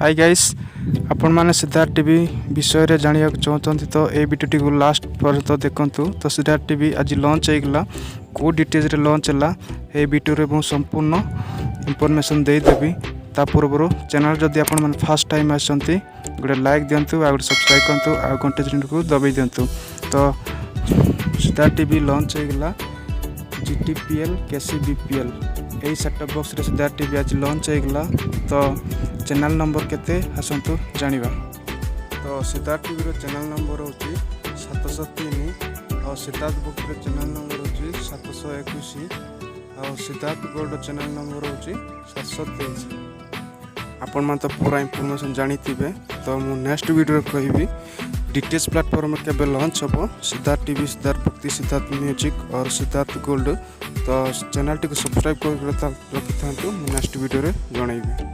Hi guys आपण माने Siddharth TV विषय रे जानिया चाहते तो ए वीडियो को लास्ट पर तो देखंतु। तो सिद्धार्थ टीवी आज लॉन्च होइगला को डीटेल्स रे लॉन्च हला ए वीडियो रे बहुत संपूर्ण इंफॉर्मेशन दे देबी। ता पूर्व चैनल जदि आपण माने फर्स्ट टाइम आछंती गोटे लाइक दियंतु आ गोटे सब्सक्राइब करंतु आ घंटे चिन्ह को दबाई दियंतु। तो सिद्धार्थ टीवी लॉन्च होइगला Gptl Kcbpl यही सेटअप बॉक्स रे सिद्धार्थ टीवी आज लॉन्च होइगला। तो चैनल नंबर केते आसंतु जानिबा। तो सिद्धार्थ टीवी रो चैनल नंबर होची 703 और सिद्धार्थ बुक रो चैनल नंबर होची 721 और सिद्धार्थ गोल्ड रो चैनल नंबर होची 723। आपण मन तो पूरा इंफॉर्मेशन जानी थिबे। तो मु नेक्स्ट वीडियो कहबी DTH प्लेटफॉर्म केबे लॉन्च हो सिद्धार्थ टीवी, सिद्धार्थ भक्ति, सिद्धार्थ म्यूजिक और सिद्धार्थ गोल्ड। तो चैनल टी को सब्सक्राइब कर रखि था नेक्स्ट वीडियो रे जणाइबी।